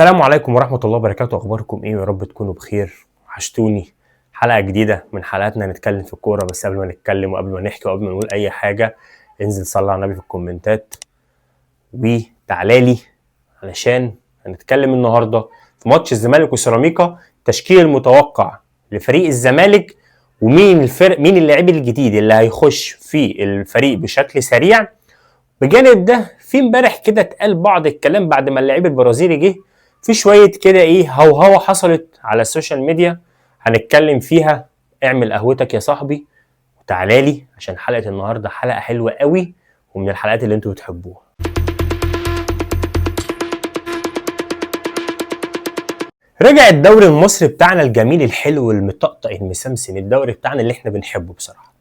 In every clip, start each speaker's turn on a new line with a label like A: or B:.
A: السلام عليكم ورحمة الله وبركاته. أخباركم إيه؟ يا رب تكونوا بخير. وحشتوني. حلقة جديدة من حلقاتنا نتكلم في الكورة. بس قبل ما نتكلم وقبل ما نحكي وقبل ما نقول أي حاجة، انزل صلي على النبي في الكومنتات وتعالالي علشان هنتكلم النهاردة في ماتش الزمالك وسيراميكا، التشكيل المتوقع لفريق الزمالك، ومين مين اللاعب الجديد اللي هيخش في الفريق بشكل سريع. بجانب ده في امبارح كده اتقال بعض الكلام بعد ما اللاعب البرازيلي جه، في شويه كده هوهوه حصلت على السوشيال ميديا هنتكلم فيها. اعمل قهوتك يا صاحبي وتعالى لي عشان حلقه النهارده حلقه حلوه قوي ومن الحلقات اللي انتوا بتحبوها. رجع الدوري المصري بتاعنا الجميل الحلو المطقطق المسمسم، الدوري بتاعنا اللي احنا بنحبه بصراحه.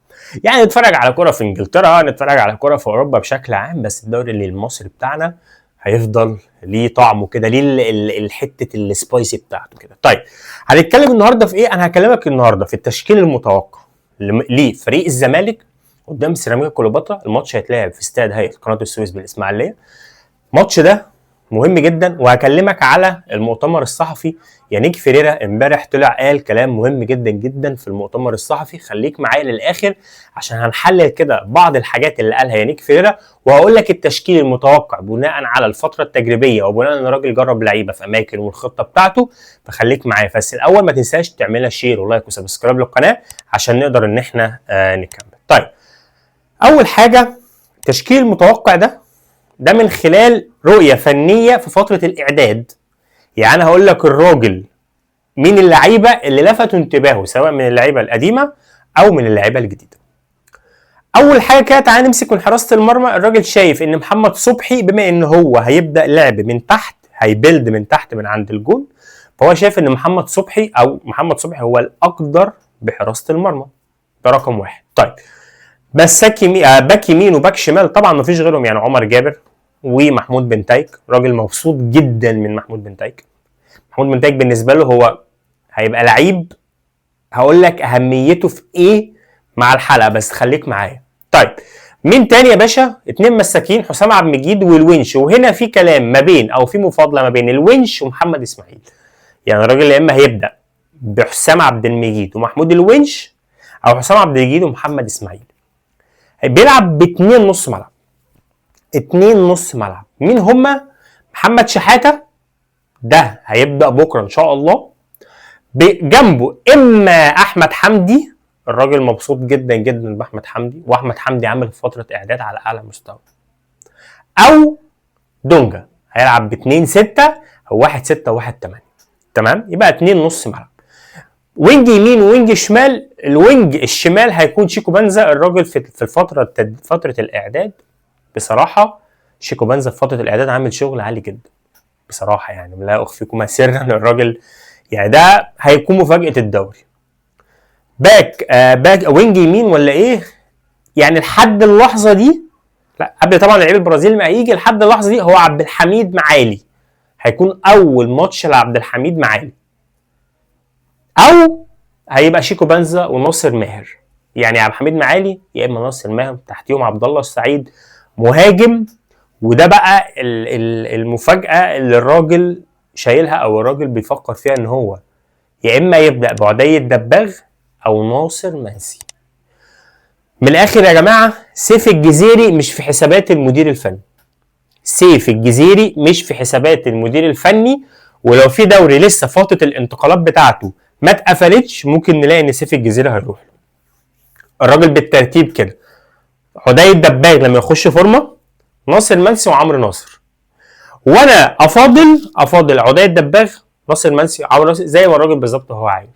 A: يعني نتفرج على كرة في انجلترا، نتفرج على كرة في اوروبا بشكل عام، بس الدوري اللي المصري بتاعنا هيفضل ليه طعمه كده، ليه الحته السبايسي بتاعته كده. طيب هنتكلم النهارده في ايه؟ انا هكلمك النهارده في التشكيل المتوقع لفريق الزمالك قدام سيراميكا كليوباترا. الماتش هيتلعب في استاد هيئه قناه السويس بالاسماعيليه. الماتش ده مهم جدا، وهكلمك على المؤتمر الصحفي. يانيك فيريرا امبارح طلع قال كلام مهم جدا جدا في المؤتمر الصحفي. خليك معايا للاخر عشان هنحلل كده بعض الحاجات اللي قالها يانيك فيريرا، وهقول لك التشكيل المتوقع بناء على الفتره التجريبيه وبناء ان الراجل جرب لعيبه في اماكن والخطه بتاعته. فخليك معايا. بس الاول ما تنساش تعملها شير ولايك وسبسكرايب للقناه عشان نقدر ان احنا نكمل. طيب اول حاجه، تشكيل متوقع ده من خلال رؤية فنية في فترة الإعداد. يعني هقول لك الراجل مين اللعيبة اللي لفتوا انتباهه سواء من اللعيبة القديمة أو من اللعيبة الجديدة. أول حاجة كده تعالى نمسك من حراسة المرمى. الراجل شايف إن محمد صبحي بما إن هو هيبدأ لعب من تحت، هيبلد من تحت من عند الجون، فهو شايف إن محمد صبحي هو الأقدر بحراسة المرمى. ده رقم واحد. طيب بس باك يمين وباك شمال طبعا مفيش غيرهم، يعني عمر جابر ومحمود بنتايك. راجل مبسوط جدا من محمود بنتايك. محمود بنتايك بالنسبه له هو هيبقى لعيب، هقول لك اهميته في ايه مع الحلقه بس خليك معايا. طيب مين تاني يا باشا؟ اتنين مساكين، حسام عبد المجيد والونش. وهنا في كلام ما بين او في مفاضله ما بين الونش ومحمد اسماعيل. يعني الراجل يا اما هيبدا بحسام عبد المجيد ومحمود الونش، او حسام عبد المجيد ومحمد اسماعيل. بيلعب باتنين نص ملعب. اتنين نص ملعب مين هما؟ محمد شحاتة ده هيبدأ بكرة ان شاء الله، بجنبه اما احمد حمدي. الراجل مبسوط جدا جدا باحمد حمدي، واحمد حمدي عامل فترة اعداد على اعلى مستوى. او دونجا هيلعب باتنين ستة او واحد ستة وواحد تمانية. تمام، يبقى اتنين نص ملعب. وينج يمين وينج شمال. الوينج الشمال هيكون شيكو بنزا. الراجل في فترة الاعداد بصراحة شيكو بنزا في فترة الإعداد عامل شغل عالي جدا بصراحة، يعني لا أخفيكم سرا الراجل يعني ده هيكون مفاجأة الدوري. باك وينج يمين ولا إيه؟ يعني لحد اللحظة دي، لا قبل طبعا لعيب البرازيل ما يجي، لحد اللحظة دي هو عبد الحميد معالي. هيكون أول ماتش لعبد الحميد معالي، أو هيبقى شيكو بنزا وناصر ماهر. يعني عبد الحميد معالي يا إما ناصر ماهر، تحتيهم عبد الله السعيد مهاجم. وده بقى المفاجأة اللي الراجل شايلها او الراجل بيفكر فيها، ان هو يا اما يبدأ بعدي الدباغ او ناصر منسي. من الاخر يا جماعة، سيف الجزيري مش في حسابات المدير الفني. سيف الجزيري مش في حسابات المدير الفني. ولو في دوري لسه فترة الانتقالات بتاعته ما اتقفلتش، ممكن نلاقي ان سيف الجزيري هيروح. الراجل بالترتيب كده: عدي الدباغ لما يخش فورمه، ناصر منسي وعمرو ناصر. وانا افاضل عدي الدباغ، ناصر منسي، عمرو ناصر، زي ما الراجل بالظبط هو عايز.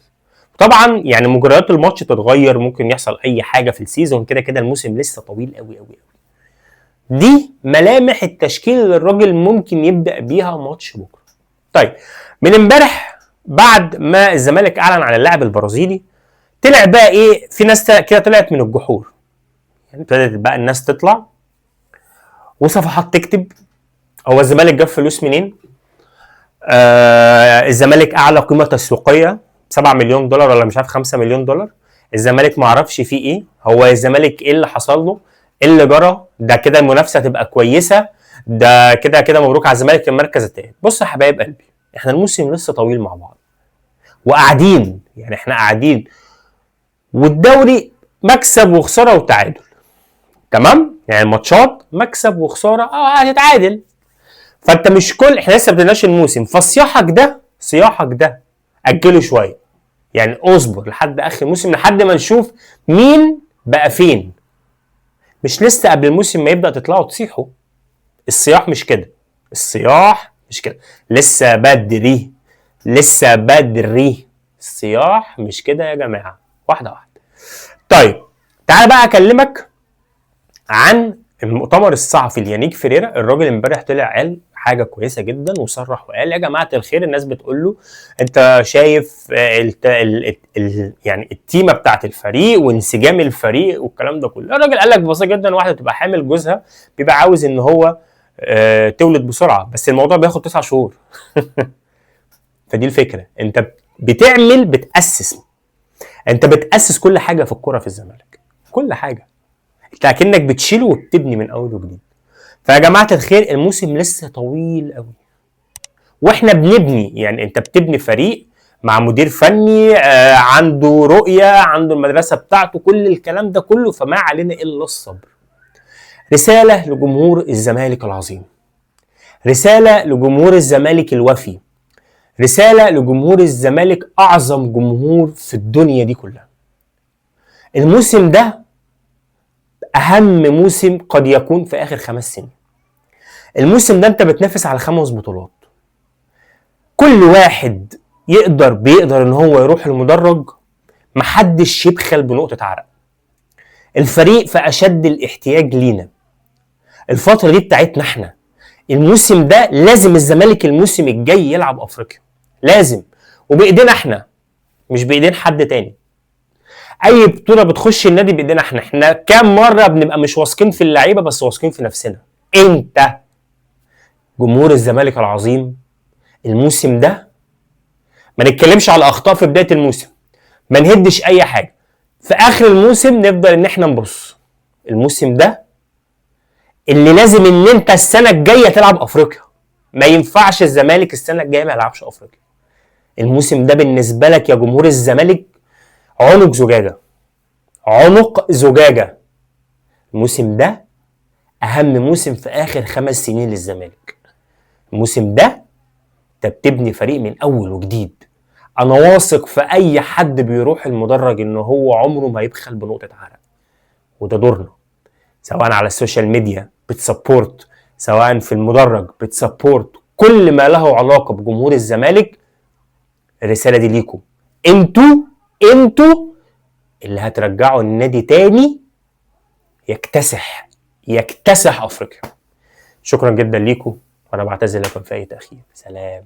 A: طبعا يعني مجريات الماتش تتغير، ممكن يحصل اي حاجه في السيزون، كده كده الموسم لسه طويل قوي قوي قوي. دي ملامح التشكيل اللي الراجل ممكن يبدا بيها ماتش بكره. طيب من امبارح بعد ما الزمالك اعلن عن اللاعب البرازيلي، طلع بقى ايه؟ في ناس كده طلعت من الجحور، يعني ابتدت بقى الناس تطلع وصفحات تكتب هو الزمالك جاب فلوس منين؟ الزمالك اعلى قيمه تسويقيه 7 مليون دولار ولا مش عارف 5 مليون دولار. الزمالك ما عرفش فيه ايه، هو الزمالك ايه اللي حصل له؟ ايه اللي جرى؟ ده كده المنافسه تبقى كويسه، ده كده كده مبروك على الزمالك المركز الثاني. بص يا حبايب قلبي، احنا الموسم لسه طويل مع بعض وقاعدين، يعني احنا قاعدين والدوري مكسب وخساره وتعادل، تمام؟ يعني الماتشات مكسب وخساره هتتعادل. فانت مش كل، احنا لسه بدناش الموسم، صياحك ده اجله شويه، يعني اصبر لحد اخر الموسم لحد ما نشوف مين بقى فين. مش لسه قبل الموسم ما يبدا تطلعوا تصيحوا. الصياح مش كده، الصياح مش كده، لسه بدري، لسه بدري. الصياح مش كده يا جماعه، واحده واحده. طيب تعال بقى اكلمك عن المؤتمر الصحفي ليانيك فيريرا. الراجل امبارح طلع قال حاجه كويسه جدا وصرح وقال يا جماعه الخير، الناس بتقول له انت شايف يعني التيمه بتاعت الفريق وانسجام الفريق والكلام ده كله. الراجل قال لك ببساطه جدا، واحده تبقى حامل جوزها بيبقى عاوز ان هو تولد بسرعه، بس الموضوع بياخد 9 شهور. فدي الفكره، انت بتاسس كل حاجه في الكوره في الزمالك، كل حاجه انت اكنك بتشيله وبتبني من اول وجديد. فيا جماعه الخير الموسم لسه طويل قوي واحنا بنبني، يعني انت بتبني فريق مع مدير فني عنده رؤيه، عنده المدرسه بتاعته، كل الكلام ده كله، فما علينا الا الصبر. رساله لجمهور الزمالك العظيم، رساله لجمهور الزمالك الوفي، رساله لجمهور الزمالك اعظم جمهور في الدنيا دي كلها. الموسم ده اهم موسم قد يكون في اخر 5 سنين. الموسم ده انت بتنافس على 5 بطولات، كل واحد بيقدر ان هو يروح المدرج، محدش يبخل بنقطة عرق. الفريق في اشد الاحتياج لينا، الفترة دي بتاعتنا احنا. الموسم ده لازم الزمالك الموسم الجاي يلعب افريقيا، لازم، وبايدينا احنا مش بايدين حد تاني. اي بطولة بتخش النادي بايدينا احنا كام مرة بنبقى مش واثقين في اللعيبة بس واثقين في نفسنا. انت جمهور الزمالك العظيم الموسم ده ما نتكلمش على اخطاء في بدايه الموسم، ما نهدش اي حاجه، في اخر الموسم نفضل ان احنا نبص. الموسم ده اللي لازم ان انت السنه الجايه تلعب افريقيا، ما ينفعش الزمالك السنه الجايه ما يلعبش افريقيا. الموسم ده بالنسبه لك يا جمهور الزمالك عنق زجاجه، عنق زجاجه. الموسم ده اهم موسم في اخر 5 سنين للزمالك. الموسم ده انت بتبني فريق من اول وجديد. انا واثق في اي حد بيروح المدرج ان هو عمره ما يبخل بنقطه عرق، وده دورنا، سواء على السوشيال ميديا بتسبورت، سواء في المدرج بتسبورت، كل ما له علاقه بجمهور الزمالك. الرساله دي ليكم، انتوا اللي هترجعوا النادي تاني يكتسح افريقيا. شكرا جدا ليكم وانا بعتذر لكم في اي تاخير. سلام.